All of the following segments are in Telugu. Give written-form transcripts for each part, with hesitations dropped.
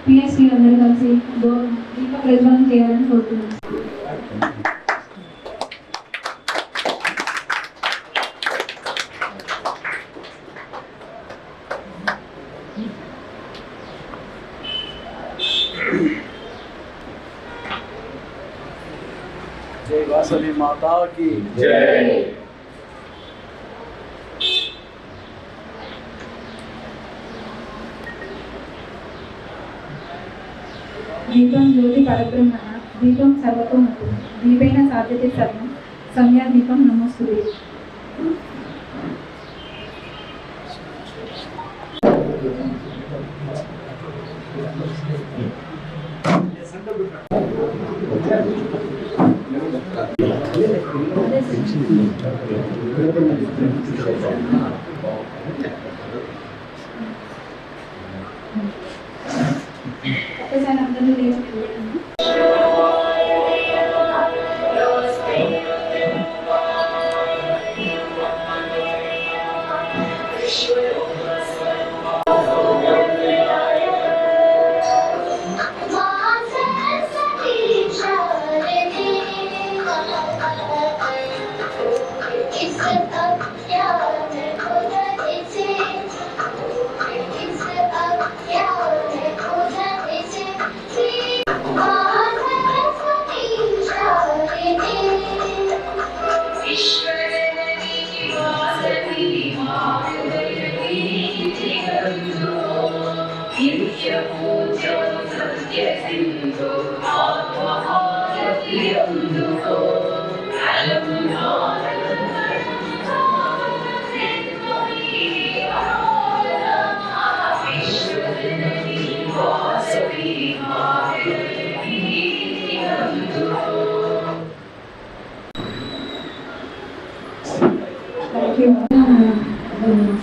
పిఎస్సీ అందరూ కలిసి దీప ప్రజ్వలన చేయాలని కోరుతున్నాను. जय वासवी माता की जय। దీపం జ్యోతి పరబ్రహ్మణ దీపం సర్వతోముఖం దీపేన సాధ్యతే సర్వం సంధ్యా దీపం నమోస్తుతే. ఒక్కసారి అందరూ లేచి నిలబడండి.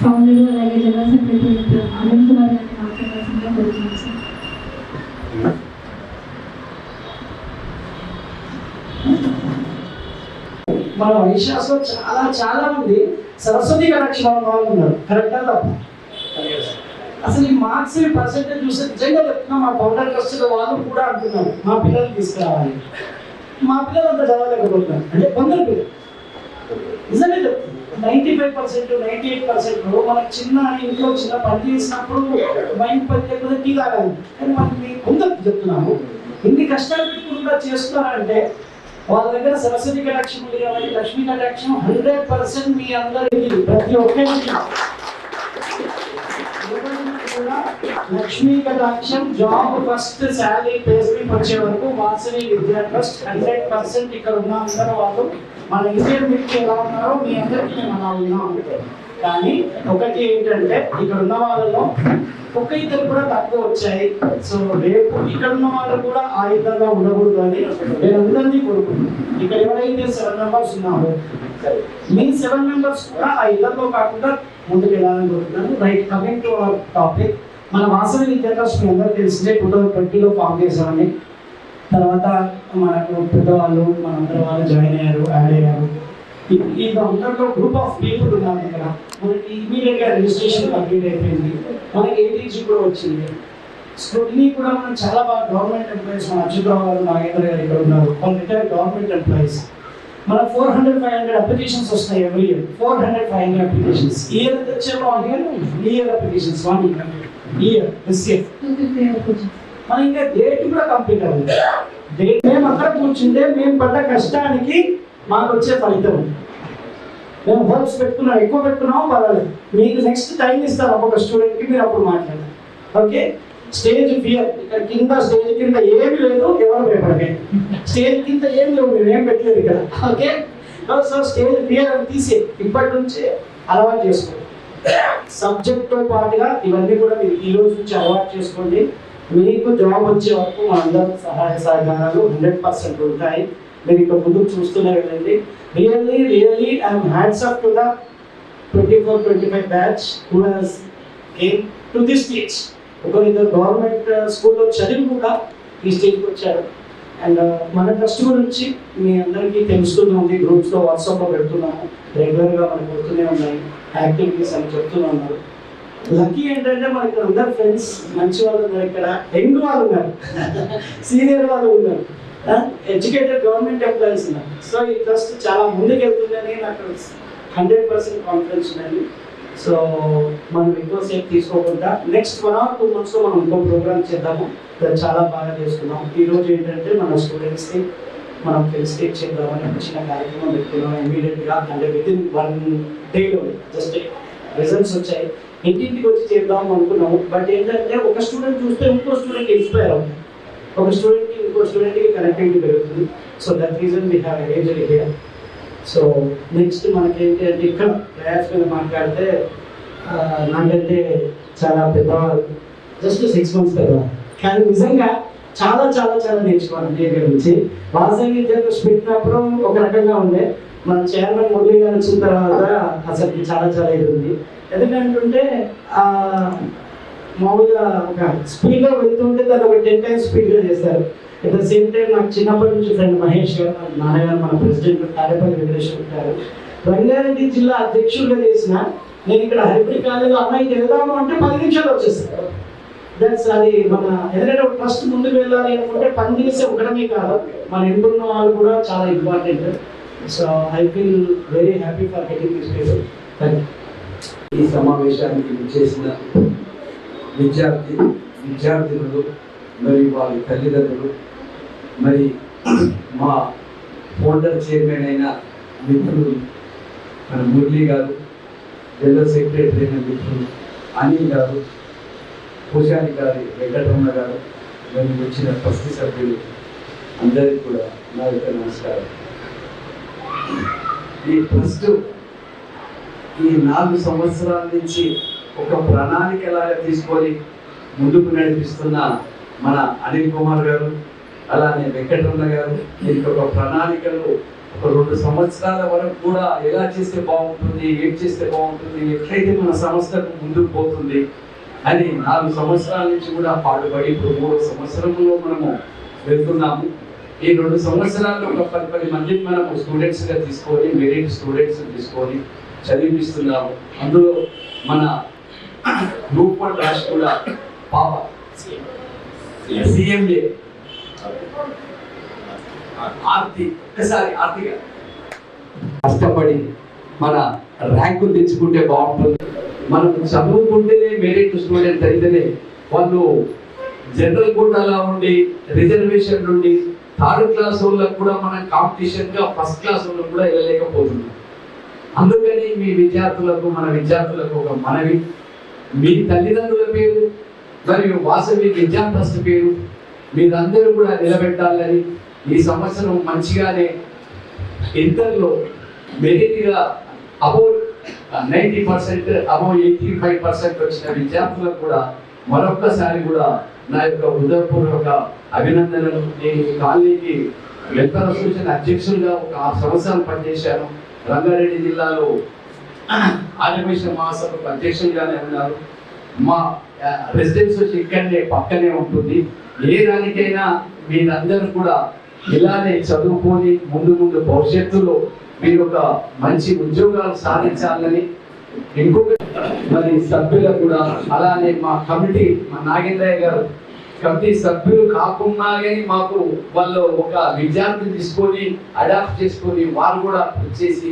ఫౌండర్ అలాగే జనరల్ సెక్రటరీ అరుణ్ కుమార్ గారిని మాట్లాడాల్సిందిగా కోరుతున్నాను సార్. మన వైశాఖలో చాలా మంది సరస్వతి కనెక్షన్ వాళ్ళు ఉన్నారు. కరెక్టా తప్ప? అసలు ఈ మార్క్స్ పర్సెంటేజ్ చూస్తే నిజంగా చెప్తున్నా, మా ఫౌండర్ వస్తున్న వాళ్ళు కూడా అంటున్నారు మా పిల్లలు తీసుకురావాలి. మా పిల్లలు అంతా చదవలేకపోతున్నారు అంటే కొందరు పిల్లలు నిజంగా చెప్తున్నారు. 95%, 98% మనకు చిన్న ఇంట్లో చిన్న పని చేసినప్పుడు మైండ్ పని లేకపోతే టీ తాగాలి. కానీ మనకి కొందరు చెప్తున్నాము ఇన్ని కష్టాలు పెట్టుకుంటూ చేస్తున్నారంటే వాళ్ళ దగ్గర సరస్వతి కటాక్షం ఉంది కాబట్టి లక్ష్మీ కటాక్షం 100% మీ అందరికీ ప్రతి ఒక్కరికి లక్ష్మీ కటాక్షం జాబ్ ఫస్ట్ శాలరీ ప్లేస్మెంట్ వచ్చే వరకు వాసవి విద్యా ట్రస్ట్ 100% ఇక్కడ ఉన్న అందరూ వాళ్ళు మన ఇంటర్మీడియట్ ఎలా ఉన్నారో మీ అందరికీ మేము అలా ఉన్నాం. కానీ ఒకటి ఏంటంటే ఇక్కడ ఉన్న వాళ్ళలో ఒక ఇద్దరు కూడా తక్కువ వచ్చాయి. సో రేపు ఇక్కడ ఉన్న వాళ్ళు కూడా ఆ ఇద్దరుగా ఉండకూడదు అని నేను అందరినీ కోరుకుంటున్నాను. ఇక్కడ ఎవరైతే 7 మెంబర్స్ ఉన్నారో మీ 7 మెంబర్స్ కూడా ఆ ఇద్దరిలో కాకుండా ముందుకు వెళ్ళాలని కోరుకుంటున్నాను. Right, coming to our topic. మన వాసవి విద్యా ట్రస్ట్ మీ అందరూ తెలిసిందే 2020లో ఫామ్ చేసామని. తర్వాత మనకు పెద్దవాళ్ళు మనందరూ వాళ్ళు జాయిన్ అయ్యారు, యాడ్ అయ్యారు. ఈ అందరిలో గ్రూప్ ఆఫ్ పీపుల్ ఉన్నారు. ఇక్కడ మనకి ఇమీడియట్గా రిజిస్ట్రేషన్ కంప్లీట్ అయిపోయింది. మనకి ఏటీజీ కూడా వచ్చింది. స్కూల్ని కూడా మనం చాలా బాగా గవర్నమెంట్ ఎంప్లాయీస్, మన అచ్యుతరావు గారు, నాగేంద్ర గారు ఇక్కడ ఉన్నారు, కొన్ని రిటైర్డ్ గవర్నమెంట్ ఎంప్లాయీస్. మనకు 400-500 అప్లికేషన్స్ వస్తాయి ఎవ్రీ ఇయర్. 400-500 అప్లికేషన్స్. ఇయర్ వచ్చేమో year applications 1 year this year. మన ఇంకా డేట్ కూడా కంప్లీట్ అవ్వదు. డేట్ మేము అక్కడ కూర్చుంటే మేము పడ్డ కష్టానికి మాకు వచ్చే ఫలితం. మేము హోప్స్ పెట్టుకున్నాం, ఎక్కువ పెట్టుకున్నాము, పర్వాలేదు. మీకు నెక్స్ట్ టైం ఇస్తాను ఒక్కొక్క స్టూడెంట్కి, మీరు అప్పుడు మాట్లాడాలి. ఓకే, స్టేజ్ ఫియర్ ఇక్కడ కింద, స్టేజ్ కింద ఏమి లేదు, ఎవరు భయపడకే. స్టేజ్ కింద ఏమి లేవు, మీరు ఏం పెట్టలేదు ఇక్కడ. ఓకే, సో స్టేజ్ ఫియర్ అని తీసి ఇప్పటి నుంచే అలవాటు చేసుకోండి. సబ్జెక్ట్తో పాటుగా ఇవన్నీ కూడా మీరు ఈ రోజు నుంచి అలవాటు చేసుకోండి. మీకు జాబ్ వచ్చే వరకు మా అందరూ సహాయ సహకారాలు 100% ఉంటాయి. మీరు ఇక్కడ ముందుకు చూస్తూనే వెళ్ళండి. Really I'm hats off to the 24-25 batch who has came to this stage. ఒకరిద్దరు గవర్నమెంట్ స్కూల్లో చదివి కూడా ఈ స్టేజ్కి వచ్చారు. అండ్ మన ట్రస్ట్ గురించి మీ అందరికీ తెలుస్తూనే ఉంది, గ్రూప్స్లో వాట్సాప్లో పెడుతున్నాము, రెగ్యులర్గా మనకు వస్తూనే ఉన్నాయి యాక్టివిటీస్ అని చెప్తూనే ఉన్నారు. లక్కీ ఏంటంటే మనకి అందరు ఫ్రెండ్స్ మంచి వాళ్ళు ఉన్నారు, ఇక్కడ యంగ్ వాళ్ళు ఉన్నారు, సీనియర్ వాళ్ళు ఉన్నారు, ఎడ్యుకేటెడ్ గవర్నమెంట్ ఎంప్లాయీస్ ఉన్నారు. సో ఈ ట్రస్ట్ చాలా ముందుకు వెళ్తుందని నాకు 100% కాన్ఫిడెన్స్ ఉన్నది. సో మనం ఎక్కువసేపు తీసుకోకుండా నెక్స్ట్ 1 or 2 months మనం ఇంకో ప్రోగ్రామ్ చేద్దాము. అది చాలా బాగా చేసుకున్నాం. ఈరోజు ఏంటంటే మన స్టూడెంట్స్కి మనం ఫెలిసిటేట్ చేద్దామని చిన్న కార్యక్రమం పెట్టుకున్నాం. ఇమీడియట్గా అంటే వితిన్ 1 dayలో జస్ట్ రిజల్ట్స్ వచ్చాయి. ఇంటింటికి వచ్చి చేద్దాం అనుకున్నాము. బట్ ఏంటంటే ఒక స్టూడెంట్ చూస్తే ఇంకో స్టూడెంట్ ఇన్స్పైర్ అవుతుంది, ఒక స్టూడెంట్కి ఇంకో స్టూడెంట్కి కనెక్టివిటీ పెరుగుతుంది. So that reason we have arranged here. So next మనకేంటి అంటే ఇక్కడ క్లాస్ మీద మాట్లాడితే నాకంటే చాలా పెద్దవాళ్ళు, జస్ట్ 6 months పెద్దవాళ్ళు, కానీ నిజంగా చాలా చాలా చాలా నేర్చుకోవాలి టీవీ గురించి. వాసవి విద్యార్థి పెట్టినప్పుడు ఒక రకంగా ఉండే, మన చైర్మన్ మురళి గారు వచ్చిన తర్వాత అసలు చాలా చాలా ఇది ఉంది. ఎందుకంటే మామూలుగా ఒక స్పీడ్గా వెళ్తుంటే దాన్ని ఒక 10 times స్పీడ్గా చేస్తారు. అట్ ద సేమ్ టైం నాకు చిన్నప్పటి నుంచి ఫ్రెండ్ మహేష్ గారు, నాన్నగారు, మన ప్రెసిడెంట్ తాడేపల్లి వెంకటేశ్వర గారు రంగారెడ్డి జిల్లా అధ్యక్షుడిగా చేసిన నేను ఇక్కడ హరిపురి కాలేజీలో అమ్మాయికి వెళ్దాము అంటే 10 నిమిషాలు వచ్చేస్తారు. దట్స్ అది మన ఎందుకంటే ఒక ట్రస్ట్ ముందుకు వెళ్ళాలి అనుకుంటే పని చేసే ఒకటమే కాదు, మన ఎంటున్న వాళ్ళు కూడా చాలా important. So I feel very happy for getting this people. Thank you. ఈ సమావేశానికి చేసిన విద్యార్థినులు మరి వారి తల్లిదండ్రులు, మరి మా ఫౌండర్ చైర్మన్ అయిన మిత్రులు మన మురళి గారు, జనరల్ సెక్రటరీ అయిన మిత్రులు అనిల్ గారు, పూజారి గారి వెంకటరమణ గారు, మరి వచ్చిన ట్రస్టీ సభ్యులు అందరికీ కూడా నా యొక్క నమస్కారం. ఈ ట్రస్ట్ ఈ 4 సంవత్సరాల నుంచి ఒక ప్రణాళిక లాగా తీసుకొని ముందుకు నడిపిస్తున్న మన అనిల్ కుమార్ గారు, అలానే వెంకటరమణ గారు, దీనికి ఒక ప్రణాళికలు ఒక 2 సంవత్సరాల వరకు కూడా ఎలా చేస్తే బాగుంటుంది, ఏం చేస్తే బాగుంటుంది, ఎట్లయితే మన సంస్థకు ముందుకు పోతుంది అని 4 సంవత్సరాల నుంచి కూడా పాటుపడి ఇప్పుడు 3వ సంవత్సరంలో మనము వెళ్తున్నాము. ఈ 2 సంవత్సరాల్లో ఒక 10 మందిని మనము స్టూడెంట్స్గా తీసుకొని, మెరిట్ స్టూడెంట్స్ తీసుకొని చదివిపిస్తున్నాము. అందులో మన గ్రూప్ 1 రాష్ట్ర కూడా పాప CMA ఆర్తిగా కష్టపడి మన ర్యాంకులు తెచ్చుకుంటే బాగుంటుంది. మనం చదువుకుంటేనే మెరిట్ స్టూడెంట్ అయితేనే వాళ్ళు జనరల్ కోటాలో ఉండి రిజర్వేషన్ నుండి 3rd క్లాస్ వాళ్ళకు కూడా మనం కాంపిటీషన్గా 1st క్లాస్ వాళ్ళకు కూడా వెళ్ళలేకపోతున్నాం. అందుకని మీ విద్యార్థులకు, మన విద్యార్థులకు ఒక మనవి, మీ తల్లిదండ్రుల పేరు మరియు వాసవి విద్యా ట్రస్ట్ పేరు మీరందరూ కూడా నిలబెట్టాలని, ఈ సంవత్సరం మంచిగానే ఇంటర్లో మెరిట్గా అబౌవ్ 90%, అబౌవ్ 85% వచ్చిన విద్యార్థులకు కూడా మరొక్కసారి కూడా నా యొక్క హృదయపూర్వక అభినందనలు. నేను ఈ కాలనీకి వెల్ఫేర్ అసోసియేషన్ అధ్యక్షులుగా ఒక 6 సంవత్సరాలు పనిచేశాను. రంగారెడ్డి జిల్లాలో ఆదివేశ మహాసభకు అధ్యక్షులుగానే ఉన్నారు. మా రెసిడెన్స్ వచ్చి ఇక్కడనే పక్కనే ఉంటుంది. ఏ దానికైనా మీరందరూ కూడా ఇలానే చదువుకొని ముందు భవిష్యత్తులో మీరు ఒక మంచి ఉద్యోగాలు సాధించాలని, ఇంకొక మరి సభ్యులకు కూడా అలానే మా కమిటీ, మా నాగేంద్రయ్య గారు కమిటీ సభ్యులు కాకుండా కానీ మాకు వాళ్ళు ఒక విద్యార్థిని తీసుకొని అడాప్ట్ చేసుకొని వారు కూడా వచ్చేసి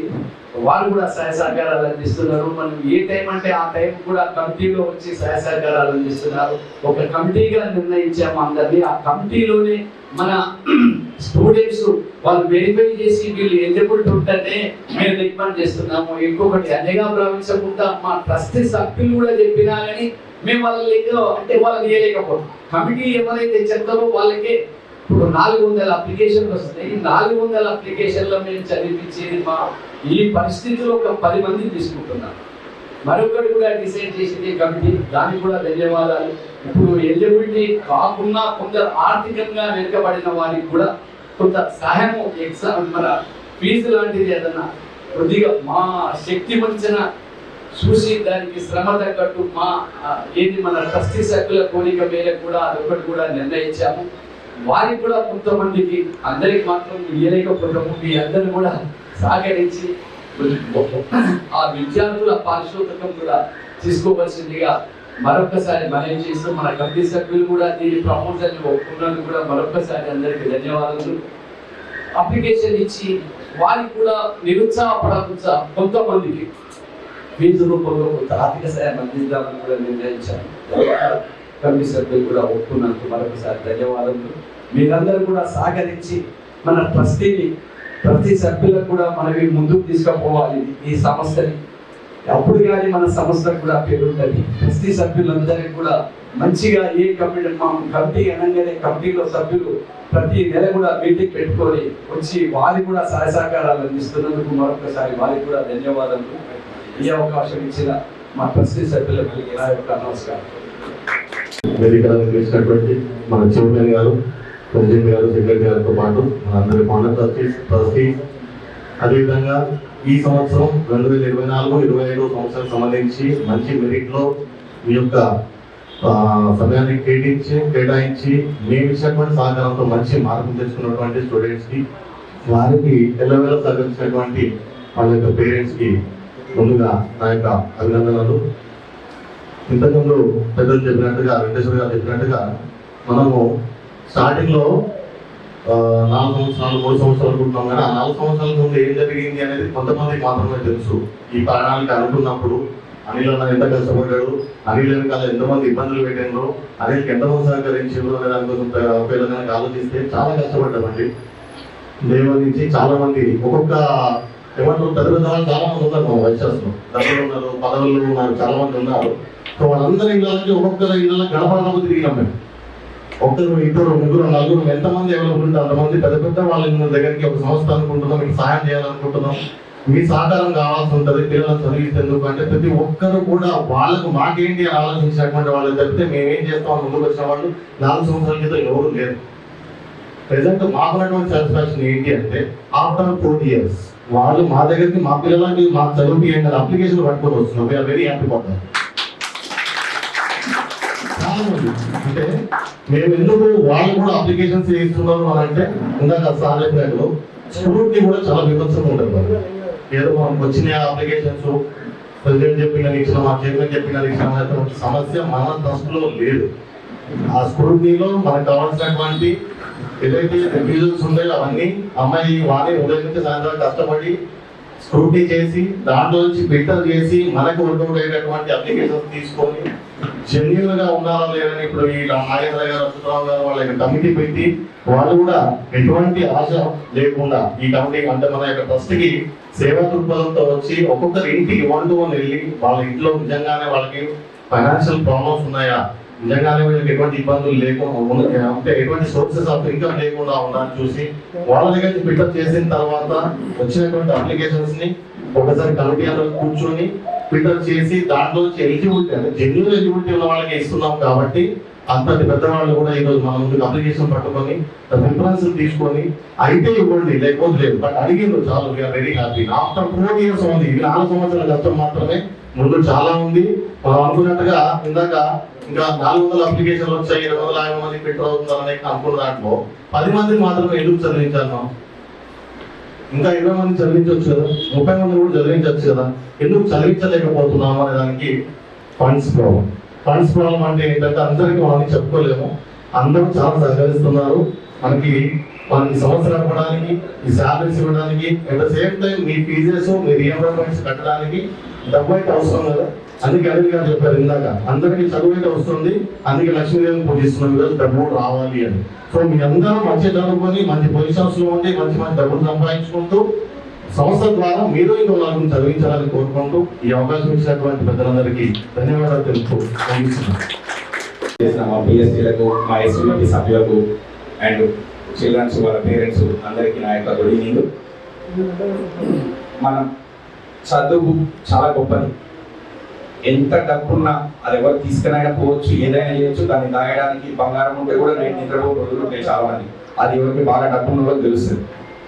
వారు కూడా సహాయ సహకారాలు అందిస్తున్నారు. మనం ఏ టైం అంటే ఆ టైం కూడా కమిటీలో వచ్చి సహాయ సహకారాలు అందిస్తున్నారు. ఒక కమిటీగా నిర్ణయించాము అందరినీ. ఆ కమిటీలోనే మన స్టూడెంట్స్ వాళ్ళు వెరిఫై చేసి వీళ్ళు ఎలిజిబుల్ ఉంటేనే మేము రికమెండ్ చేస్తున్నాము. ఇంకొకటి అన్యగా భావించకుండా మా ట్రస్టీ సభ్యులు కూడా చెప్పినా కానీ మేము వాళ్ళని అంటే వాళ్ళని చేయలేకపోతాం. కమిటీ ఎవరైతే చెప్తారో వాళ్ళకే ఇప్పుడు 400 అప్లికేషన్లు వస్తాయి. 400 అప్లికేషన్లో మేము చదివించేది మా ఈ పరిస్థితిలో ఒక 10 మందిని తీసుకుంటున్నాం. మరొకటి కూడా డిసైడ్ చేసింది కమిటీ, దానికి కూడా ధన్యవాదాలు. ఇప్పుడు ఎలిజిబిలిటీ కాకుండా కొందరు ఆర్థికంగా వెనుకబడిన వారికి కూడా కొంత సహాయము, ఎగ్జామ్ మన ఫీజు లాంటిది ఏదన్నా కొద్దిగా మా శక్తి వంచన చూసి దానికి శ్రమ తగ్గట్టు మా ఏది మన ట్రస్టీ సభ్యుల కోరిక మేరకు కూడా అదొకటి కూడా నిర్ణయించాము. వారికి కూడా కొంతమందికి, అందరికి మాత్రం ఇయ్యలేకపోతాము, మీ అందరూ కూడా సహకరించి ఆ విద్యార్థుల పారితోషికం కూడా తీసుకోవాల్సిందిగా మరొకసారి మనం చేస్తూ మన కమిటీ సభ్యులు కూడా దీని ప్రపోజల్ ఒప్పుకున్నందుకు కూడా మరొకసారి అందరికీ ధన్యవాదాలు. అప్లికేషన్ ఇచ్చి వారికి కూడా నిరుత్సాహపడకుండా కొంతమందికి ఫీజు రూపంలో కొంత ఆర్థిక సాయం అందిద్దామని కూడా నిర్ణయించాను. కమిటీ సభ్యులు కూడా ఒప్పుకున్నందుకు మరొకసారి ధన్యవాదాలు. మీరందరూ కూడా సహకరించి మన ట్రస్టీని, ప్రతి సభ్యులకు కూడా మనవి ముందుకు తీసుకుపోవాలి. ఈ సంస్థని అప్పుడు కానీ మన సంస్థకు కూడా పేరుంటుంది. ట్రస్టీ సభ్యులందరికీ కూడా మంచిగా ఏ కమిటీ అనగానే కమిటీలో సభ్యులు ప్రతి నెల కూడా మీటింగ్ పెట్టుకొని వచ్చి వారికి కూడా సహాయ సహకారాలు అందిస్తున్నందుకు మరొకసారి వారికి కూడా ధన్యవాదాలు. ఈ అవకాశం ఇచ్చిన మా ట్రస్టీ సభ్యులకు నా యొక్క నమస్కారం. వేదికలకు వచ్చినటువంటి మన చైర్మన్ గారు, ప్రెసిడెంట్ గారు, సెక్రటరీ గారితో పాటు మన అందరి ఫౌండర్ ట్రస్టీస్, అదేవిధంగా ఈ సంవత్సరం 2024-25 సంవత్సరానికి సంబంధించి మంచి మెరిట్లో మీ యొక్క సమయాన్ని కేటాయించి మేము ఇచ్చినటువంటి సహకారంతో మంచి మార్కులు తెచ్చుకున్నటువంటి స్టూడెంట్స్కి, వారికి ఎల్లవేళ సహకరించినటువంటి వాళ్ళ యొక్క పేరెంట్స్కి ముందుగా నా యొక్క అభినందనలు. ఇంతకుముందు పెద్దలు చెప్పినట్టుగా, వెంకటేశ్వర గారు చెప్పినట్టుగా, మనము స్టార్టింగ్లో 4 సంవత్సరాలు 3 సంవత్సరాలు అనుకుంటున్నాం, కానీ ఆ 4 సంవత్సరాల ముందు ఏం జరిగింది అనేది కొంతమందికి మాత్రమే తెలుసు. ఈ ప్రాణానికి అనుకున్నప్పుడు అనిల్ అన్న ఎంత కష్టపడ్డాడు, అనిల్ వెనకాల ఎంతమంది ఇబ్బందులు పెట్టిండ్రు, అనిల్కి ఎంతమంది సహకరించారు అనే దానికోసం ఉపయోగానికి ఆలోచిస్తే చాలా కష్టపడ్డామండి. దేవుడి నుంచి చాలా మంది ఒక్కొక్క ఏమంటారు పెద్ద పెద్ద వాళ్ళు చాలా మంది ఉన్నారు. మా వైశ్యాసులు డబ్బులు ఉన్నారు, పదవులు ఉన్నారు, చాలా మంది ఉన్నారు. సో వాళ్ళందరి ఇళ్ళకి ఒక్కొక్కరి ఇళ్ళ గడపడము తిరిగినాం మేము. ఒక్కరు, ఇద్దరు, ముగ్గురు, నలుగురు, ఎంతమంది అవైలబుల్ ఉంటే అంతమంది పెద్ద పెద్ద వాళ్ళ దగ్గరికి ఒక సంస్థ అనుకుంటున్నాం, మీకు సహాయం చేయాలనుకుంటున్నాం, మీ సహకారం కావాల్సి ఉంటుంది పిల్లలను చదివిస్తేందుకు అంటే ప్రతి ఒక్కరు కూడా వాళ్ళకు మాకేంటి అని ఆలోచించినటువంటి వాళ్ళు తప్పితే మేమేం చేస్తామని ముందుకు వచ్చిన వాళ్ళు 4 సంవత్సరాల క్రితం ఎవరు లేరు. ప్రెసెంట్ మాకున్నటువంటి సాటిస్ఫాక్షన్ ఏంటి అంటే ఆఫ్టర్ 4 years వాళ్ళు మా దగ్గరికి మా పిల్లలకి మాకు చదువుకి ఏంటంటే అప్లికేషన్ పట్టుకొని వస్తున్నాం. వీఆర్ వెరీ హ్యాపీ పడతాం. చాలా మంది అంటే మేము ఎందుకు వాళ్ళు కూడా అప్లికేషన్స్ చేస్తున్నారు అని అంటే ఇందాక సార్ చెప్పినట్లు స్కూల్కి కూడా చాలా విమర్శలు ఉంటుంది. ఏదో మనకు వచ్చిన అప్లికేషన్స్ ప్రెసిడెంట్ చెప్పిన ఇచ్చిన, మా చైర్మన్ చెప్పిన ఇచ్చిన సమస్య మన ట్రస్ట్లో లేదు. ఆ స్క్రూటీలో మనకు కావాల్సినటువంటి ఏదైతే రివ్యూజన్స్ ఉన్నాయో అవన్నీ అమ్మాయి వాడే ఉదయం నుంచి సాయంత్రం కష్టపడి స్క్రూటీ చేసి దాంట్లో నుంచి ఫిల్టర్ చేసి మనకు వర్కౌట్ అయ్యేటటువంటి అప్లికేషన్స్ తీసుకొని జెన్యూన్ గా ఉన్నారా లేదని ఇప్పుడు ఈ నాగేంద్ర గారు, అచ్యుతరావు గారు వాళ్ళ కమిటీ పెట్టి వాళ్ళు కూడా ఎటువంటి ఆశ లేకుండా ఈ కమిటీ అంటే మన యొక్క ట్రస్ట్ కి సేవా దృక్పథంతో వచ్చి ఒక్కొక్కరి ఇంటికి 1 to 1 వెళ్ళి వాళ్ళ ఇంట్లో నిజంగానే వాళ్ళకి ఫైనాన్షియల్ ప్రాబ్లమ్స్ ఉన్నాయా, నిజంగానే వీళ్ళకి ఎటువంటి ఇబ్బందులు లేకుండా అంటే ఎటువంటి సోర్సెస్ ఆఫ్ ఇన్కమ్ లేకుండా ఉండాలని చూసి వాళ్ళ దగ్గర ఫిల్టర్ చేసిన తర్వాత వచ్చినటువంటి అప్లికేషన్స్ ని ఒకసారి కమిటీ అందరూ కూర్చొని ఫిల్టర్ చేసి దాంట్లో ఎలిజిబిలిటీ అంటే జెన్యూన్ ఎలిజిబిలిటీ ఉన్న వాళ్ళకి ఇస్తున్నాం. కాబట్టి అంతటి పెద్దవాళ్ళు కూడా ఈరోజు మన ముందుకు అప్లికేషన్ పట్టుకొని ప్రిఫరెన్స్ తీసుకొని అయితే ఇవ్వండి లేకపోతే లేదు, బట్ అడిగిండ్రు చాలు. We're very happy. After 4 years ఉంది. ఇది 4 సంవత్సరాల కష్టం మాత్రమే, ముందు చాలా ఉంది. మనం అనుకున్నట్టుగా ఇందాక ఇంకా 400 అప్లికేషన్లు వచ్చాయి, 250 మంది ఫిల్టర్ అవుతుందని అనుకున్న దాంట్లో 10 మందిని మాత్రమే ఎందుకు చదివించాలి మనం? ఇంకా 20 మంది చదివించవచ్చు కదా, 30 మంది కూడా చదివించవచ్చు కదా, ఎందుకు చదివించలేకపోతున్నాము అనే దానికి ఫండ్స్ ప్రాబ్లం. ఫండ్స్ ప్రాబ్లం అంటే ఏంటంటే అందరికీ మనం చెప్పుకోలేము. అందరూ చాలా సహకరిస్తున్నారు మనకి సంవత్సరం ఇవ్వడానికి, ఈ శాలరీస్ ఇవ్వడానికి, at the same time me fees, me reimbursements కట్టడానికి డబ్బు అయితే అవసరం కదా. అందుకే అనిల్ గారు చెప్పారు ఇందాక, అందరికీ చదువు అయితే వస్తుంది, అందుకే లక్ష్మీదేవిని పూజిస్తున్నాం ఈరోజు డబ్బు రావాలి అని. సో మీ అందరూ మంచి చదువుకొని మంచి పొజిషన్స్ లో ఉండి మంచి మంచి డబ్బులు సంపాదించుకుంటూ సంస్థ ద్వారా మీరు ఇంకో నలుగురిని చదివించాలని కోరుకుంటూ ఈ అవకాశం ఇచ్చినటువంటి పెద్దలందరికీ ధన్యవాదాలు తెలుపుతూ చేసిన మా పిఎస్టీలకు, మా ఎస్యూటీ సభ్యులకు అండ్ చిల్డ్రన్స్ వాళ్ళ పేరెంట్స్ అందరికీ నా యొక్క గుడ్ ఈవినింగ్. మనం చదువు చాలా గొప్పది. ఎంత డబ్బున్నా అది ఎవరు తీసుకునైనా పోవచ్చు, ఏదైనా చేయొచ్చు. దాన్ని దాయడానికి బంగారం ఉంటే కూడా నైట్ నిద్రపో రోజులు ఉంటాయి చాలా మంది. అది ఎవరికి బాగా డబ్బు ఉన్న వాళ్ళకి తెలుస్తుంది.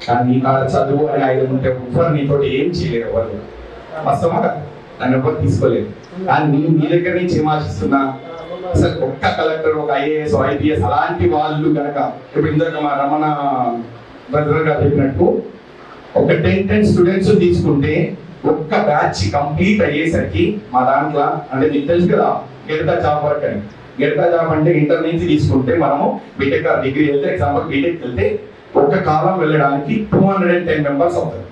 కానీ నీ కాడ చదువు అనే ఐదు ఉంటే ఎవరు నీతో ఏం చేయలేరు. ఎవరు వాస్తవా దాన్ని ఎవరు తీసుకోలేదు. కానీ మీ దగ్గర నుంచి ఏం ఆశిస్తున్నా, అసలు ఒక్క కలెక్టర్, ఒక ఐఏఎస్, ఐపీఎస్ అలాంటి వాళ్ళు కనుక ఇప్పుడు ఇందాక మా రమణ బ్రదర్ గారు చెప్పినట్టు ఒక 10 స్టూడెంట్స్ తీసుకుంటే ఒక్క బ్యాచ్ కంప్లీట్ అయ్యేసరికి మా దాంట్లో అంటే మీకు తెలుసు కదా గెడతా జాబ్ వర్క్ అని. గెడతా జాబ్ అంటే ఇంటర్ నుంచి తీసుకుంటే మనము బీటెక్ డిగ్రీ వెళ్తే ఎగ్జాంపుల్ బీటెక్ వెళ్తే ఒక్క కాలం వెళ్ళడానికి 210 మెంబర్స్ అవుతారు.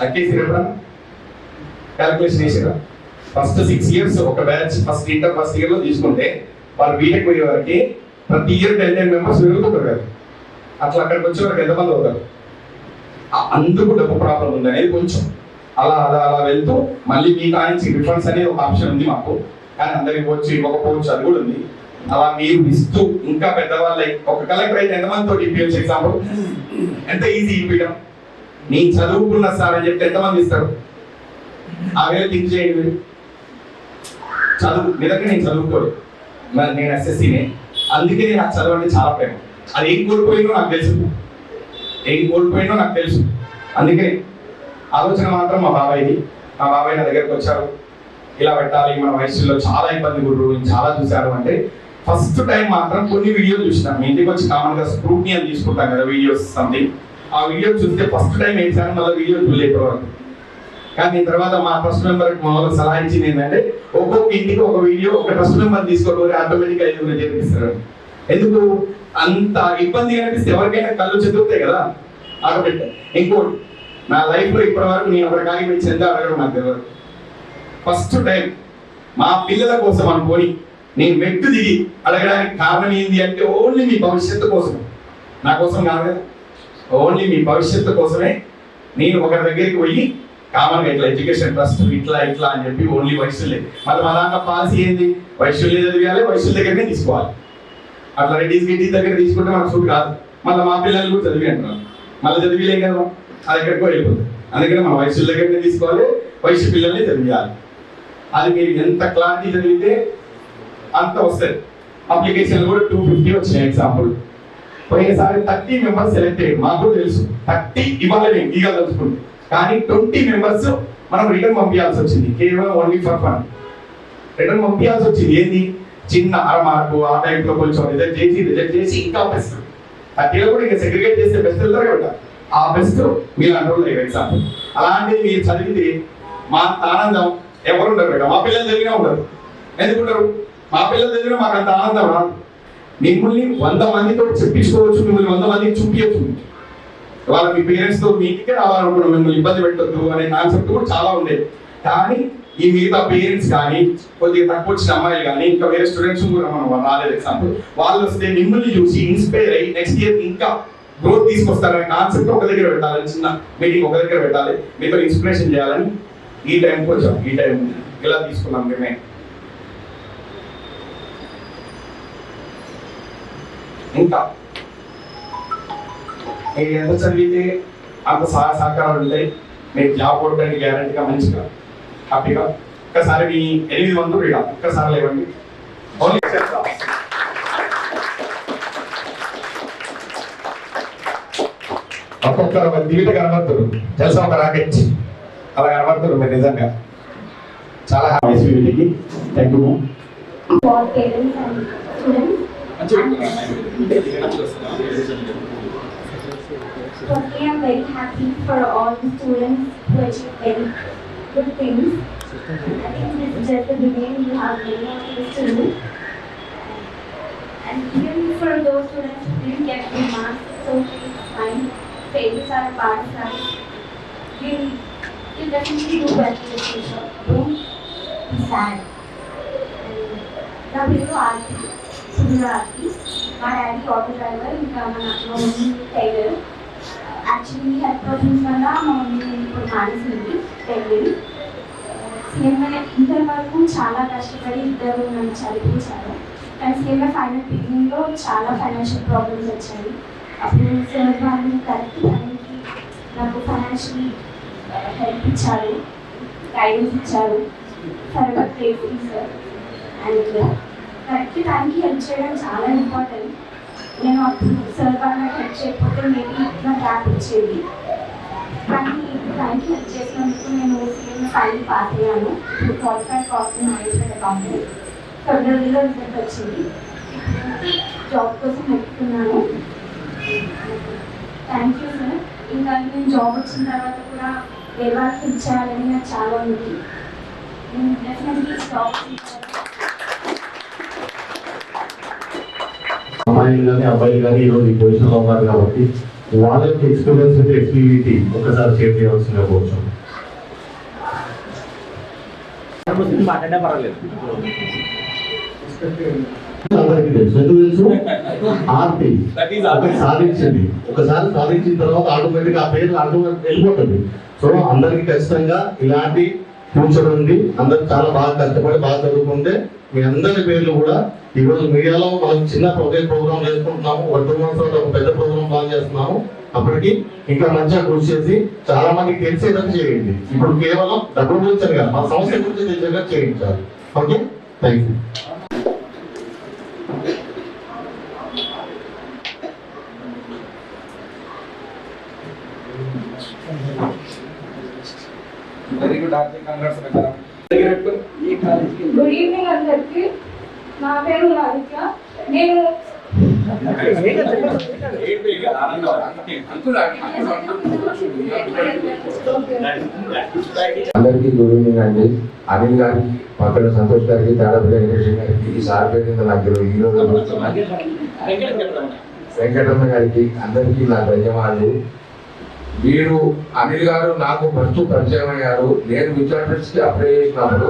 అక్కేసి క్యాలిక్యులేషన్ వేసారా? ఫస్ట్ 6 years ఒక batch first inter first year లో తీసుకుంటే వాళ్ళు బీటెక్ పోయే వరకు ప్రతి ఇయర్ 10 మెంబర్స్ పెరుగుతుంటారు కదా. అట్లా అక్కడికి వచ్చే వరకు ఎంతమంది అవుతారు? అందుకు డబ్బు ప్రాబ్లం ఉంది అనేది కొంచెం అలా అలా అలా వెళ్తూ మళ్ళీ మీ కాయించి రిఫండ్స్ అనేది ఒక ఆప్షన్ ఉంది మాకు, కానీ అందరికి వచ్చి ఇవ్వకపోవచ్చు అది కూడా ఉంది. అలా మీరు ఇస్తూ ఇంకా పెద్దవాళ్ళు ఒక కలెక్టర్ అయితే ఎంతమందితో ఇప్పించచ్చు? ఎగ్జాంపుల్ ఎంత ఈజీ ఇప్పించడం. నేను చదువుకున్న సార్ అని చెప్తే ఎంతమంది ఇస్తారు? ఆ వేళ థింక్ చేయండి. చదువు నిజంగా నేను చదువుకోలేదు, నేను ఎస్ఎస్సీనే, అందుకే నేను ఆ చదువు అంటే చాలా ప్రేమ. అది ఏం కోల్పోయినో నాకు తెలుసు, అందుకే ఆలోచన మాత్రం మా బాబాయ్ది. మా బాబాయ్ నా దగ్గరకు వచ్చారు, ఇలా పెట్టాలి మన వయసులో చాలా ఇబ్బంది గుర్రు నేను చాలా చూశాను అంటే ఫస్ట్ టైం మాత్రం కొన్ని వీడియోలు చూసినాను. మీ ఇంటికి వచ్చి కామన్గా స్క్రూట్నీ అని తీసుకుంటాం కదా వీడియోస్ సంథింగ్, ఆ వీడియో చూస్తే ఫస్ట్ టైం వేసాను, మళ్ళీ వీడియో చూడలేదు వరకు. కానీ తర్వాత మా ట్రస్ట్ మెంబర్ మామూలుగా సలహా ఇచ్చింది ఏంటంటే ఒక్కొక్క ఇంటికి ఒక వీడియో ఒక ట్రస్ట్ మెంబర్ తీసుకోవడం ఆటోమేటిక్గా ఐదుగురు చేపిస్తారు. ఎందుకు అంత ఇబ్బంది అనిపిస్తే ఎవరికైనా కళ్ళు చెదురుతాయి కదా ఆటోమేటిక్. ఇంకోటి నా లైఫ్లో ఇప్పటి వరకు నేను ఎవరికాగి పోయి చెందా అడగడం నాకు తెలియదు. ఫస్ట్ టైం మా పిల్లల కోసం అనుకొని నేను మెట్టు దిగి అడగడానికి కారణం ఏంటి అంటే ఓన్లీ మీ భవిష్యత్తు కోసం, నా కోసం కాదు కదా, ఓన్లీ మీ భవిష్యత్తు కోసమే నేను ఒకరి దగ్గరికి పోయి కామన్గా ఇట్లా ఎడ్యుకేషన్ ట్రస్ట్ ఇట్లా ఇట్లా అని చెప్పి ఓన్లీ వయసులే. మళ్ళీ మా దాంట్లో పాలసీ ఏంది? వయసులే చదివేయాలి, వయసుల దగ్గరనే తీసుకోవాలి. అట్లా రెడ్డిస్ గిడ్డీస్ దగ్గర తీసుకుంటే మనకు సూట్ కాదు. మళ్ళీ మా పిల్లలు కూడా చదివి అంటున్నారు, మళ్ళీ చదివిలేం కదా, అది ఎక్కడికో వెళ్ళిపోతుంది. అందుకని మన వయసుల దగ్గరనే తీసుకోవాలి, వయసు పిల్లల్ని చదివేయాలి. అది మీరు ఎంత క్లారిటీ చదివితే అంత వస్తుంది. అప్లికేషన్లు కూడా 250 వచ్చినాయి. ఎగ్జాంపుల్ పోయినసారి 30 మెంబర్స్ సెలెక్ట్ అయ్యారు. మాకు తెలుసు 30 ఇవ్వాలి మేము ఈగా తెలుసుకుంటే, కానీ 20 మెంబర్స్ మనం రిటర్న్ పంపించాల్సి వచ్చింది. కేవలం ఓన్లీ ఫర్ ఫన్ రిటర్న్ పంపించాల్సి వచ్చింది. ఏంది చిన్న అరమార్కు ఆ టైంలో కొంచెం రిజెక్ట్ చేసి ఇంకా బెస్ట్ 30లో కూడా ఇంకా సెగ్రిగేట్ చేస్తే బెస్ట్ వెళ్తారు కదా, ఆ బెస్ట్ మీరు అంటారు. ఎగ్జాంపుల్ అలాంటిది మీరు చదివితే మా ఆనందం ఎవరుండరు కదా, మా పిల్లలు చదివినా ఉండరు. ఎందుకుంటారు? మా పిల్లలు చదివినా మాకు అంత ఆనందం రాదు. మిమ్మల్ని 100 మందితో చెప్పించుకోవచ్చు, మిమ్మల్ని 100 మందికి చూపించచ్చు. వాళ్ళ మీ పేరెంట్స్తో మీ ఇంటికే రావాలనుకున్నాం, మిమ్మల్ని ఇబ్బంది పెట్టద్దు అనే కాన్సెప్ట్ కూడా చాలా ఉండేది. కానీ ఈ మిగతా పేరెంట్స్ కానీ కొద్దిగా తక్కువ వచ్చిన అమ్మాయిలు కానీ ఇంకా వేరే స్టూడెంట్స్ కూడా మనం రాలేదు. ఎగ్జాంపుల్ వాళ్ళు వస్తే మిమ్మల్ని చూసి ఇన్స్పైర్ అయ్యి నెక్స్ట్ ఇయర్ ఇంకా గ్రోత్ తీసుకొస్తారనే కాన్సెప్ట్ ఒక దగ్గర పెట్టాలి, చిన్న మీటింగ్ ఒక దగ్గర పెట్టాలి, మీతో ఇన్స్పిరేషన్ చేయాలని ఈ టైంకి వచ్చాం. ఈ టైం ఇలా తీసుకున్నాం నిర్ణయం. ఇంకా మీరు ఎంత చదివితే అంత సహకారాలు ఉంటాయి. మీరు జాబ్ కొట్టడానికి గ్యారంటీగా మంచిగా హ్యాపీగా. ఒక్కసారి మీ 800 ఇలా ఒక్కసారి లేవండి. ఒక్కొక్కరు ఒక దివిట కనబడుతున్నారు, తెలుసా, ఒక రాకెట్ అలా కనబడుతున్నారు. మీరు నిజంగా చాలా happy. Thank you. For parents and students. Firstly, I'm very happy for all the students who achieve very good things. I think this is just the beginning. You have many of these students. And even for those students who didn't get good marks, it's okay, it's fine. Failures are a part of life. You'll definitely do well in the future. Don't be sad. నా పేరు ఆర్తి, సుందర ఆర్తి. మా డాడీ ఆటో డ్రైవర్, ఇంకా మా mummy tailor. Actually health problems వల్ల మా మమ్మీ ఇప్పుడు మానేసింది టైలరింగ్. సీఎంఏ ఇంటర్ వరకు చాలా కష్టపడి ఇద్దరు నన్ను చదివించారు. కానీ సీఎంఏ ఫైనల్ బిగినింగ్లో చాలా ఫైనాన్షియల్ ప్రాబ్లమ్స్ వచ్చాయి. అప్పుడు సార్ వాళ్ళు కరెక్ట్ టైంకి నాకు ఫైనాన్షియలీ హెల్ప్ ఇచ్చారు, గైడెన్స్ ఇచ్చారు. త్వరగా గ్రేట్ఫుల్ సార్. అండ్ కరెక్ట్ టైంకి హెల్ప్ చేయడం చాలా ఇంపార్టెంట్. నేను అప్పుడు సార్ వాళ్ళకి హెల్ప్ చేయకపోతే మేబీ నా గ్యాప్ వచ్చేది. కానీ టైంకి హెల్ప్ చేసినందుకు నేను సీఎంఏ ఫైనల్ పాస్ అయ్యాను. ఇప్పుడు క్వాలిఫైడ్ కాస్ట్ మేనేజ్మెంట్ అకౌంటెంట్. ఫిబ్రవరిలో రిజల్ట్ వచ్చింది. జాబ్ కోసం వెతుకున్నాను. Thank you sir. ఇంకా నేను జాబ్ వచ్చిన తర్వాత కూడా వేరే వాళ్ళకి ఇచ్చేయాలని నాకు చాలా ఉంది. నేను డెఫినెట్లీ జాబ్ అమ్మాయిలు కానీ అబ్బాయిలు కానీ ఈరోజు ఈ పొజిషన్లో ఉన్నారు కాబట్టి వాళ్ళ యొక్క ఎక్స్పీరియన్స్ అంటే ఎక్స్పీరియటీ ఒకసారి షేర్ చేయవలసిందిగా కోరుచు. అందరికీ తెలుసు, ఎందుకు తెలుసు? ఆర్తి ఒకటి సాధించింది. ఒకసారి సాధించిన తర్వాత ఆటోమేటిక్ ఆ పేరు ఆటోమేటిక్ వెళ్ళిపోతుంది. సో అందరికీ ఖచ్చితంగా ఇలాంటి ఫ్యూచర్ ఉంది. అందరు చాలా బాగా కష్టపడి బాగా చదువుకుంటే మీ అందరి పేర్లు కూడా ఈరోజు మీడియాలో మనం చిన్న ప్రోగ్రామ్ చేసుకుంటున్నాము. ఒక 2 months తర్వాత ఒక పెద్ద ప్రోగ్రామ్ ప్లాన్ చేస్తున్నాము. అప్పటికి ఇంకా మంచిగా కృషి చేసి చాలా మందికి తెలిసేటట్టు చేయండి. ఇప్పుడు కేవలం డబ్బుల గురించి కాదు, మన సమస్య గురించి తెలిసేటట్టు చేయించాలి. Okay, thank you. Very good Aarti, congrats. Good evening అందరికి. నా పేరు రాధిక. నేను అందరికీ గుడ్ ఈవినింగ్ అండి. అనిల్ గారికి, పక్కన సంతోష్ గారికి, తాడపల్లి వెంకటేశ్వర గారికి, ఈ సార్ పేరు నాకు ఈరోజు వెంకటరమణ గారికి అందరికీ నా ధన్యవాదాలు. వీరు అనిల్ గారు నాకు ఫస్ట్ పరిచయం అయ్యారు. నేను విద్యార్థికి అప్లై చేసినప్పుడు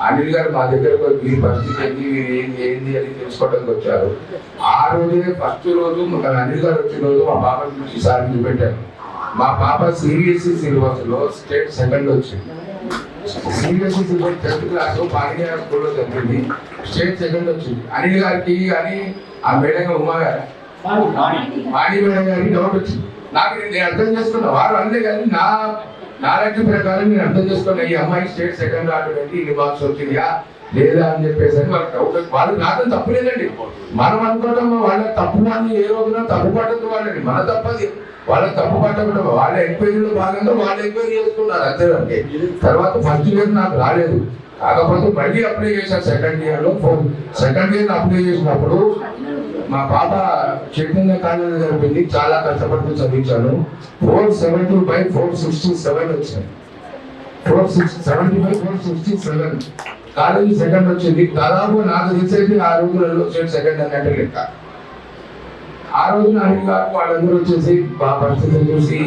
అనిల్ గారు మా దగ్గరకు వీరి పరిస్థితి ఏంటి, వీరు ఏంది అని తెలుసుకోవడానికి వచ్చారు. ఆ రోజే ఫస్ట్ రోజు అనిల్ గారు వచ్చిన రోజు మా పాప గురించి సార్ చూపెట్టాను. మా పాప సిబిఎస్ఈ సిలబస్ లో స్టేట్ సెకండ్ వచ్చింది. CBSE syllabus 10th class Panineeya స్కూల్లో చదివింది, స్టేట్ సెకండ్ వచ్చింది. అనిల్ గారికి కానీ ఆ మేడం ఉమా గారు వాణి మేడం గారికి డౌట్ వచ్చింది. నాకు నేను అర్థం చేసుకున్నా, వారు అంతే కానీ నా నాలెడ్జ్ ప్రకారం నేను అర్థం చేసుకున్నా, ఈ అమ్మాయి స్టేట్ సెకండ్ రావడం ఇన్ని మార్క్స్ వచ్చిందా లేదా అని చెప్పేసి వాళ్ళకి డౌట్. వాళ్ళు నాతో తప్పు లేదండి. మనం అనుకోవడం వాళ్ళ తప్పు అని ఏ రోజున తప్పు పట్టదు వాళ్ళని, మన తప్పది వాళ్ళకి తప్పు పట్టకూడదు. వాళ్ళ ఎంక్వైరీలో భాగంగా వాళ్ళు ఎంక్వైరీ చేసుకున్నారు అంతే. అంటే తర్వాత ఫస్ట్ ఇయర్ నాకు రాలేదు, కాకపోతే మళ్ళీ అప్లై చేశాను సెకండ్ ఇయర్ లో. సెకండ్ ఇయర్ అప్లై చేసినప్పుడు మా పాప చైతన్య కాలేజీ జరిపింది, చాలా కష్టపడుతూ చదివించాను. 470/467 వచ్చాయి. 470/467 కాలేజీ సెకండ్ వచ్చింది. దాదాపు నాకు తెలిసేది ఆ రోజులలో స్టేట్ సెకండ్ అన్నట్టు లెక్క. ఆ రోజున అనిల్ గారు వాళ్ళందరూ వచ్చేసి మా పరిస్థితిని చూసి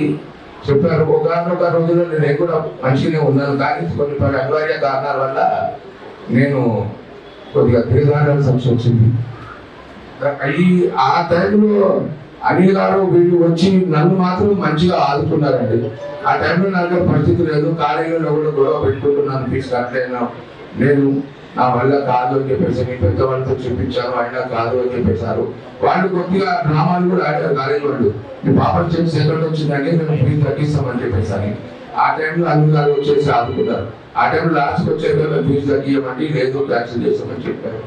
చెప్పారు. ఒక రోజులో నేను కూడా మంచిగానే ఉన్నాను, కానీ కొన్ని అనివార్య కారణాల వల్ల నేను కొద్దిగా తిరగాల్సిన సమస్య వచ్చింది. ఆ టైంలో అనిల్ గారు వీళ్ళు వచ్చి నన్ను మాత్రం మంచిగా ఆదుకున్నారండి. ఆ టైంలో నాకు పరిస్థితి లేదు, కాలేజీలో కూడా గొడవ పెట్టుకుంటున్నాను, ఫీజు కట్టలేను, నేను నా వల్ల కాదు అని చెప్పేసి మీ పెద్దవాళ్ళతో చూపించాను, అయినా కాదు అని చెప్పేశారు. వాళ్ళు కొద్దిగా డ్రామాలు కూడా ఆడారు కాలేజీ వాళ్ళు. మీ పాప చేసి సెకండ్ వచ్చిందంటే మేము ఫీజు తగ్గిస్తామని చెప్పేసాను. ఆ టైంలో అనిల్ గారు వచ్చేసి ఆదుకున్నారు. ఆ టైంలో లాస్ట్కి వచ్చేది మేము ఫీజు తగ్గియమంటే లేదు క్యాన్సిల్ చేస్తామని చెప్పారు.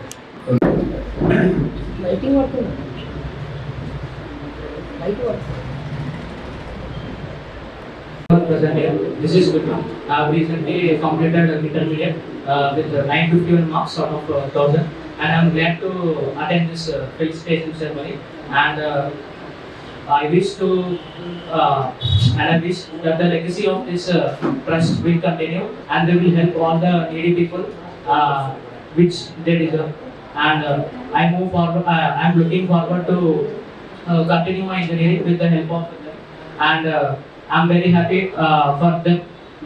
This is good. I have recently completed intermediate with 951 marks out of 1000, and I am glad to attend this felicitation ceremony. And I wish that the legacy of this trust will continue, and they will help all the needy people which they deserve. And I am looking forward to continue my engineering with the help of them. And I'm very happy for them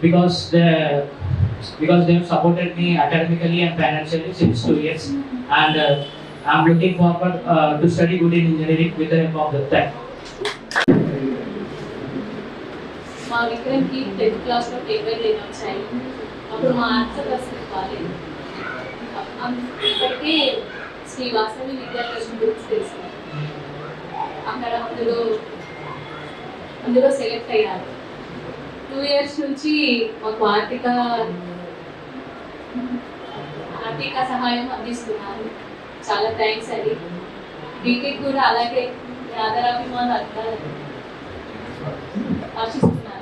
because they have supported me academically and financially since 2 years. And I'm looking forward to study good in engineering with the help of them. Thank you. మా విక్రమ్కి 10th క్లాస్లో టేబుల్ వచ్చాయి. అప్పుడు మా ఆన్సర్ పరిస్థితి కాలేదు. ఇప్పటికే శ్రీ వాసవి విద్యా ట్రస్ట్ గ్రూప్స్ తెలుసు. అక్కడ అందులో సెలెక్ట్ అయ్యారు. 2 years నుంచి మాకు ఆర్థిక సహాయం అందిస్తున్నారు. చాలా థ్యాంక్స్ అండి. బీటెక్ కూడా అలాగే ఆదరాభిమానాలు అంటారని ఆశిస్తున్నాను.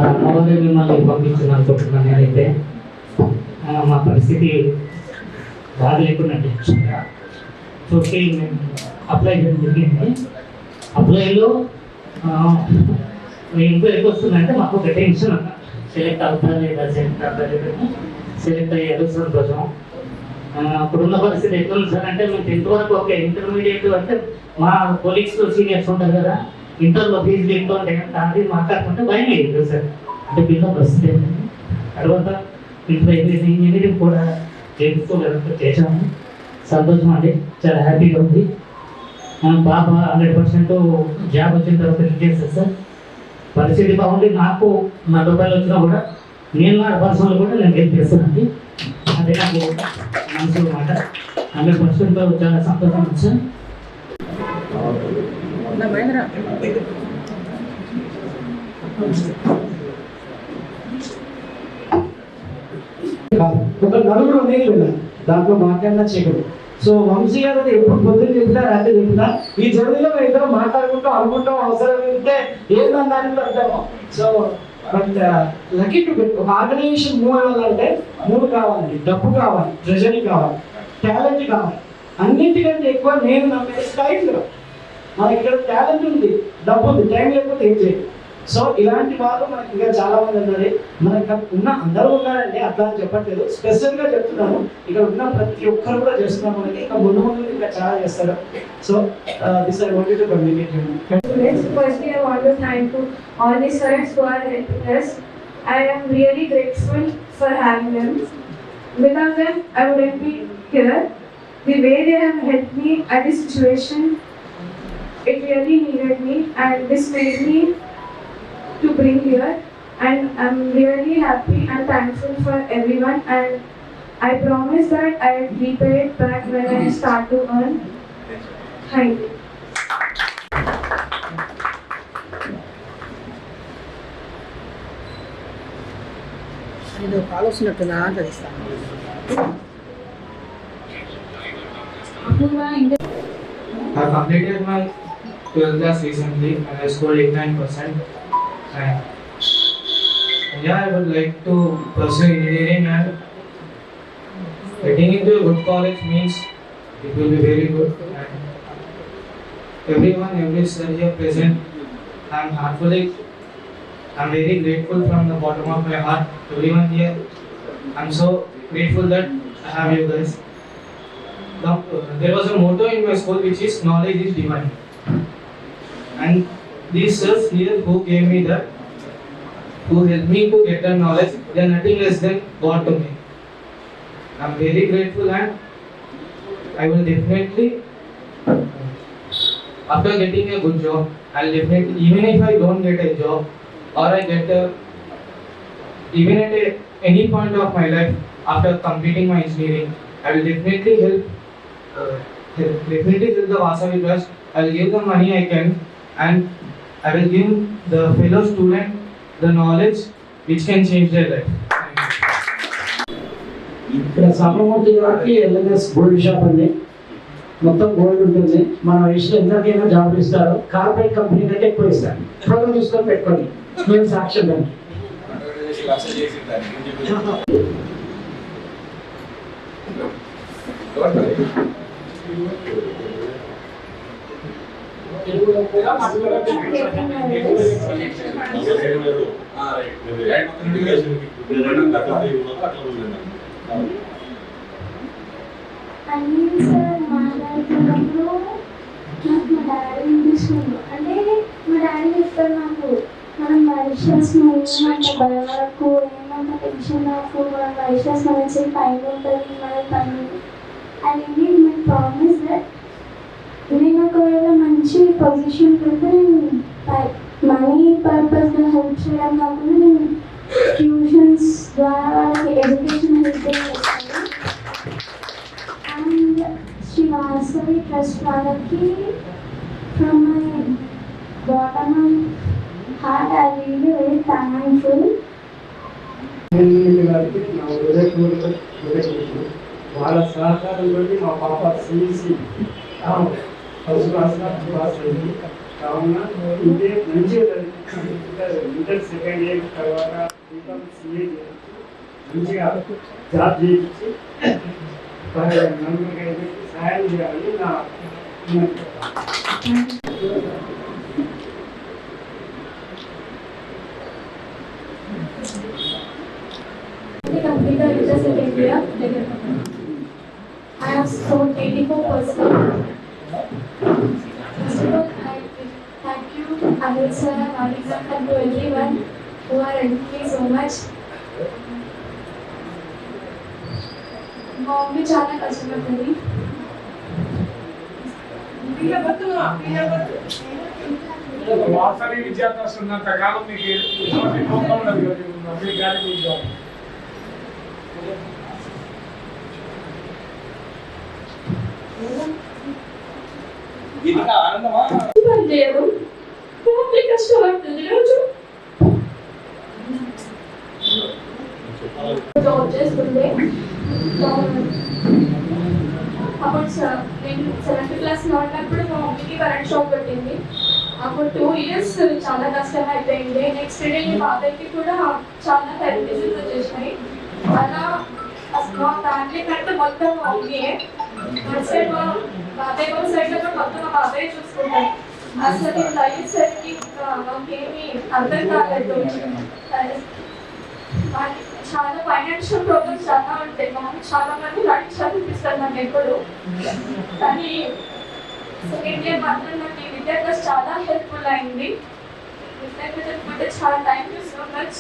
అమ్మవారి మిమ్మల్ని పంపించిన అనుకుంటున్నాను నేనైతే. మా పరిస్థితి బాగా లేకుండా చూసి మేము అప్లై చేయడం జరిగింది. అప్లైలో ఇంకో ఎక్కువ వస్తుందంటే మాకు ఒక టెన్షన్ అన్న, సెలెక్ట్ అవుతారా లేదా, సెలెక్ట్ అయ్యారు సంతోషం. అప్పుడున్న పరిస్థితి ఎట్లుంది సార్ అంటే మేము 10th వరకు ఓకే, ఇంటర్మీడియట్ అంటే మా కొలీగ్స్ సీనియర్స్ ఉంటారు కదా, ఇంటర్లో ఫీజు దీంట్లో అది మాట్లాడుకుంటే భయం అయ్యింది సార్. అంటే పిల్లల పరిస్థితి ఏంటంటే తర్వాత ఇంట్లో అయిపోయింది, ఇంజనీరింగ్ కూడా చేయించుకోలేదు, చేసాము. సంతోషం అండి, చాలా హ్యాపీగా ఉంది. పాప 100% జాబ్ వచ్చిన తర్వాత చేస్తారు సార్. పరిస్థితి బాగుండి నాకు ₹100 వచ్చినా కూడా నేను నా పర్సనల్ కూడా నేను హెల్ప్ చేస్తానండి. అదే నాకు మనసు మాట. 100% చాలా సంతోషం ఉంది సార్. ఒక నలుగురు నీళ్ళు దాంట్లో మాట్లాడినా చేయకూడదు. సో వంశీ గారు ఎప్పుడు పొద్దున్న చెప్తా రాత్రి చెప్తా ఈ జర్నీలో మేము ఇద్దరు మాట్లాడుకుంటూ అనుకుంటాం, అవసరం ఉంటే ఏందన్నాను అంటాము. So but lucky to get ఒక ఆర్గనైజేషన్ మూవ్ అవ్వాలంటే 3 కావాలండి. డబ్బు కావాలి, ట్రెజరీ కావాలి, టాలెంట్ కావాలి. అన్నింటికంటే ఎక్కువ నేను నమ్మేది టైం. మనకి ఇక్కడ టాలెంట్ ఉంది, డబ్బు ఉంది, టైం లేకపోతే ఏం చేయాలి. సో ఇలాంటి వాళ్ళు మనకి ఇంకా చాలా మంది ఉన్నారు. మనకి ఉన్న అందరూ ఉన్నారండి, అట్లా అని చెప్పట్లేదు, స్పెషల్గా చెప్తున్నాను. ఇక్కడ ఉన్న ప్రతి ఒక్కరు కూడా చేస్తున్నాం. మనకి ఇంకా ముందు ఇంకా చాలా చేస్తారు. So this I wanted to communicate. Firstly, I want to thank all the students who are helping us. I am really grateful for having them. Without them, I wouldn't be here. The way they have helped me at this situation, it really needed me, and this made me to bring here, and I'm really happy and thankful for everyone, and I promise that I will repay it back when I start to earn. Thank you. ఇది కాల్ వస్తున్నట్టు నాకు తెలుస్తాను. I completed my 12th class recently and I scored 89%. And yeah, I would like to pursue engineering, and getting into a good college means it will be very good. And everyone, every sir here present, I'm very grateful from the bottom of my heart. Everyone here, I'm so grateful that I have you guys. Now, there was a motto in my school which is knowledge is divine, and these sirs here who gave me that, who helped me to get the knowledge, they are nothing less than God to me. I'm very grateful, and I will definitely, after getting a good job, I'll definitely, even if I don't get a job or I get even at any point of my life after completing my engineering, I will definitely help the Vasavi Trust. I will give the money I can, and I will give the fellow student the knowledge which can change their life. ఇక్కడ సామమూర్తి గారికి ఎల్ఎన్ఎస్ గోల్డ్ షాప్ అండి. మొత్తం గోల్డ్ ఉంటుంది. మన వయసులో ఎంతకైనా జాబ్ ఇస్తారు. కార్పొరేట్ కంపెనీ కంటే ఎక్కువ ఇస్తారు. ఫోటో తీసుకొని పెట్టుకోండి, మేము సాక్ష్యం దానికి. అన్నీ సార్ మాట్లాడుతున్నప్పుడు నాకు మా డాడీ అనిపిస్తుంది. అంటే మా డాడీ చెప్తారు నాకు, మనం వైశ్వాసం ఏమంత భయపడకు, ఏమంత టెన్షన్ నాకు, మనం వైశ్వాసం వచ్చే పైన ఉంటుంది మన పని. అది మై ప్రామిస్ దట్ నేను ఒకవేళ మంచి పొజిషన్ ఉంటే నేను మనీ పర్పస్గా హెల్ప్ చేయడం కాకుండా నేను ట్యూషన్స్ ద్వారా వాళ్ళకి ఎడ్యుకేషన్ హెల్ప్ చేస్తాను. అండ్ శ్రీ వాసవి ట్రస్ట్ వాళ్ళకి from my bottom of heart I really very thankful. గారికి నా హృదయపూర్వక వాళ్ళ సహకారంతో మా పాప సిఇసి ఫస్ట్ క్లాస్లో పాస్ అయింది. కావున ఇదే మంచిగా ఇంటర్ సెకండ్ ఇయర్ తర్వాత బీకామ్ సిఏ చేయించి మంచిగా జాబ్ చేయించి నలుగురికి ఐదుగురికి సహాయం చేయాలని నా complete the inter second year. I have scored 84%. First of all, I thank you, Anil sir, Malika, and to everyone who are helping me so much. మా మమ్మీ చాలా కష్టపడుతుంది. వాసవి విద్యా ట్రస్ట్ ఉన్నంత కాలం మీకు ఎటువంటి నమ్మకం ఉండదు మీకు కానీ మీకు పని చేయడం మమ్మీ కష్టపడుతుంది రోజు జాబ్ చేస్తుండే. అప్పుడు నేను 7th క్లాస్లో ఉన్నప్పుడు మా మమ్మీకి కరెంట్ షాక్ కొట్టింది. అప్పుడు 2 years చాలా కష్టం అయిపోయింది. నెక్స్ట్ డే మా బాబాయ్కి కూడా చాలా హెల్త్ ఇష్యూస్ వచ్చేసినాయి. అలా మా ఫ్యామిలీ కంటే మొత్తం మా మమ్మీయే. సైడ్ మా బాబాయ్ వాళ్ళ సైడ్లో కూడా మొత్తం మా బాబాయ్ చూసుకుంటారు. అసలు ఇట్లా అయ్యేసరికి మాకేమీ అర్థం కాలేదు. చాలా ఫైనాన్షియల్ ప్రాబ్లమ్స్ చాలా ఉంటాయి. మా మమ్మీ చాలా మంది అడిగి చదివిస్తారు నాకు ఎప్పుడు. కానీ సెకండ్ ఇయర్ మాత్రం నాకు ఈ విద్యా ట్రస్ట్ చాలా హెల్ప్ఫుల్ అయింది. చెప్పుకుంటే చాలా thank you so much.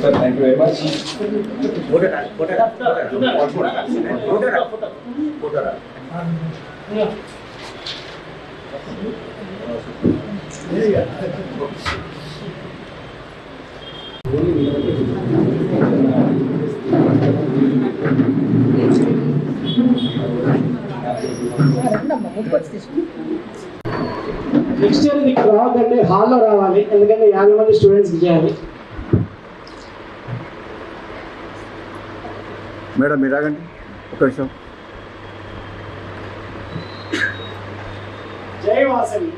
Sir, thank you very much. Next year ఇక్కడ రావద్దంటే హాల్లో రావాలి, ఎందుకంటే 50 మంది స్టూడెంట్స్ చేయాలి. మేడం మీరు ఆగండి ఒక నిమిషం. జై వాసవి.